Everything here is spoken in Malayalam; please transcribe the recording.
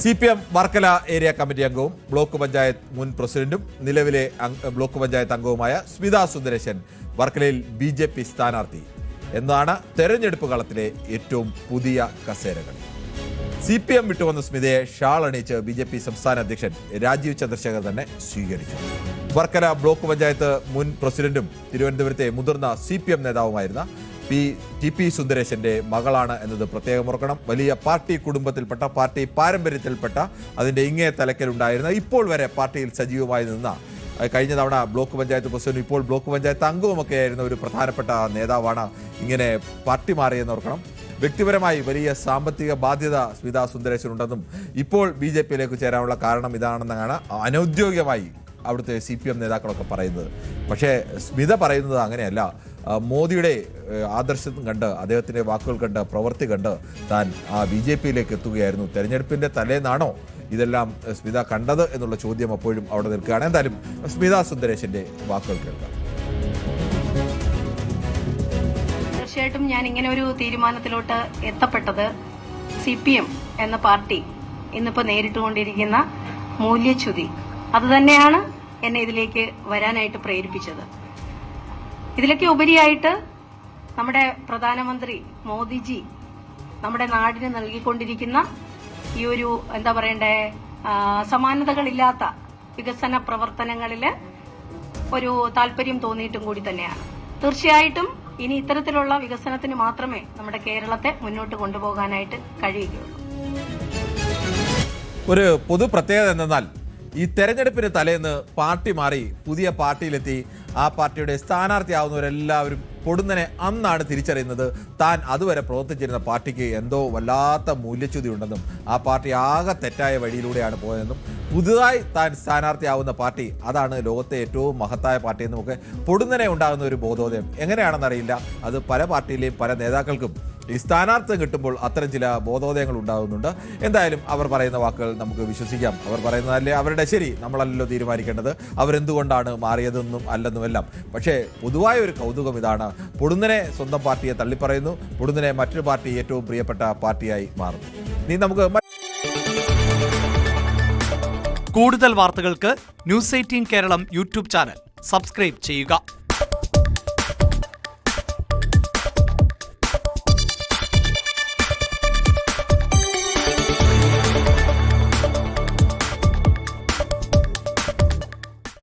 CPM വർക്കല ഏരിയ കമ്മിറ്റി അംഗവും ബ്ലോക്ക് പഞ്ചായത്ത് മുൻ പ്രസിഡന്റും നിലവിലെ ബ്ലോക്ക് പഞ്ചായത്ത് അംഗവുമായ സ്മിത സുന്ദരേശൻ വർക്കലയിൽ BJP സ്ഥാനാർത്ഥി എന്നാണ് തെരഞ്ഞെടുപ്പ് കളത്തിലെ ഏറ്റവും പുതിയ കസേരകൾ. CPM വിട്ടുവന്ന സ്മിതയെ ഷാൾ അണിയിച്ച് BJP സംസ്ഥാന അധ്യക്ഷൻ രാജീവ് ചന്ദ്രശേഖർ തന്നെ സ്വീകരിച്ചു. വർക്കല ബ്ലോക്ക് പഞ്ചായത്ത് മുൻ പ്രസിഡന്റും തിരുവനന്തപുരത്തെ മുതിർന്ന CPM നേതാവുമായിരുന്ന TP സുന്ദരേശന്റെ മകളാണ് എന്നത് പ്രത്യേകം ഓർക്കണം. വലിയ പാർട്ടി കുടുംബത്തിൽപ്പെട്ട, പാർട്ടി പാരമ്പര്യത്തിൽപ്പെട്ട, അതിന്റെ ഇങ്ങേ തലക്കലുണ്ടായിരുന്ന, ഇപ്പോൾ വരെ പാർട്ടിയിൽ സജീവമായി നിന്ന, കഴിഞ്ഞ തവണ ബ്ലോക്ക് പഞ്ചായത്ത് പ്രസിഡന്റ്, ഇപ്പോൾ ബ്ലോക്ക് പഞ്ചായത്ത് അംഗവുമൊക്കെ ആയിരുന്ന ഒരു പ്രധാനപ്പെട്ട നേതാവാണ് ഇങ്ങനെ പാർട്ടി മാറിയെന്ന് ഓർക്കണം. വ്യക്തിപരമായി വലിയ സാമ്പത്തിക ബാധ്യത സ്മിത സുന്ദരേശനുണ്ടെന്നും ഇപ്പോൾ BJPയിലേക്ക് ചേരാനുള്ള കാരണം ഇതാണെന്നാണ് അനൗദ്യോഗികമായി അവിടുത്തെ CPM നേതാക്കളൊക്കെ പറയുന്നത്. പക്ഷേ സ്മിത പറയുന്നത് അങ്ങനെയല്ല. മോദിയുടെ ആദർശം കണ്ട്, അദ്ദേഹത്തിൻ്റെ വാക്കുകൾ കണ്ട്, പ്രവൃത്തി കണ്ട് താൻ BJPയിലേക്ക് എത്തുകയായിരുന്നു. തെരഞ്ഞെടുപ്പിൻ്റെ തലേന്നാണോ ഇതെല്ലാം സ്മിത കണ്ടത് എന്നുള്ള ചോദ്യം അപ്പോഴും അവിടെ നിൽക്കുകയാണ്. എന്തായാലും സ്മിത സുന്ദരേശന്റെ വാക്കുകൾ കേൾക്കാം. തീർച്ചയായിട്ടും ഞാൻ ഇങ്ങനെ ഒരു തീരുമാനത്തിലോട്ട് എത്തപ്പെട്ടത് CPM എന്ന പാർട്ടി ഇന്നിപ്പോൾ നേരിട്ടുകൊണ്ടിരിക്കുന്ന മൂല്യച്യുതി അതുതന്നെയാണ് എന്നെ ഇതിലേക്ക് വരാനായിട്ട് പ്രേരിപ്പിച്ചത്. ഇതിലൊക്കെ ഉപരിയായിട്ട് നമ്മുടെ പ്രധാനമന്ത്രി മോദിജി നമ്മുടെ നാടിന് നൽകിക്കൊണ്ടിരിക്കുന്ന ഈ ഒരു എന്താ പറയണ്ടേ സമാനതകളില്ലാത്ത വികസന പ്രവർത്തനങ്ങളിൽ ഒരു താല്പര്യം തോന്നിയിട്ടും കൂടി തന്നെയാണ്. തീർച്ചയായിട്ടും ഇനി ഇത്തരത്തിലുള്ള വികസനത്തിന് മാത്രമേ നമ്മുടെ കേരളത്തെ മുന്നോട്ട് കൊണ്ടുപോകാനായിട്ട് കഴിയുകയുള്ളൂ. ഒരു പൊതു പ്രത്യേകത എന്തെന്നാൽ ഈ തെരഞ്ഞെടുപ്പിന് തലേന്ന് പാർട്ടി മാറി പുതിയ പാർട്ടിയിലെത്തി ആ പാർട്ടിയുടെ സ്ഥാനാർത്ഥിയാവുന്നവരെല്ലാവരും പൊടുന്നനെ അന്നാണ് തിരിച്ചറിയുന്നത് താൻ അതുവരെ പ്രവർത്തിച്ചിരുന്ന പാർട്ടിക്ക് എന്തോ വല്ലാത്ത മൂല്യച്യുതി ഉണ്ടെന്നും ആ പാർട്ടി ആകെ തെറ്റായ വഴിയിലൂടെയാണ് പോയതെന്നും പുതുതായി താൻ സ്ഥാനാർത്ഥിയാവുന്ന പാർട്ടി അതാണ് ലോകത്തെ ഏറ്റവും മഹത്തായ പാർട്ടിയെന്നും ഒക്കെ പൊടുന്നനെ ഉണ്ടാകുന്ന ഒരു ബോധോദയം എങ്ങനെയാണെന്നറിയില്ല. അത് പല പാർട്ടിയിലെയും പല നേതാക്കൾക്കും ഈ സ്ഥാനാർത്ഥം കിട്ടുമ്പോൾ അത്തരം ചില ബോധോദയങ്ങൾ ഉണ്ടാകുന്നുണ്ട്. എന്തായാലും അവർ പറയുന്ന വാക്കുകൾ നമുക്ക് വിശ്വസിക്കാം. അവർ പറയുന്നതല്ലേ അവരുടെ ശരി, നമ്മളല്ലല്ലോ തീരുമാനിക്കേണ്ടത്. അവരെന്തുകൊണ്ടാണ് മാറിയതെന്നും അല്ലെന്നുമെല്ലാം. പക്ഷേ പൊതുവായ ഒരു കൗതുകം ഇതാണ്. പൊടുന്നനെ സ്വന്തം പാർട്ടിയെ തള്ളിപ്പറയുന്നു, പൊടുന്നനെ മറ്റൊരു പാർട്ടി ഏറ്റവും പ്രിയപ്പെട്ട പാർട്ടിയായി മാറുന്നു. ഇനി നമുക്ക് കൂടുതൽ വാർത്തകൾക്ക് News 18 Kerala YouTube channel subscribe ചെയ്യുക.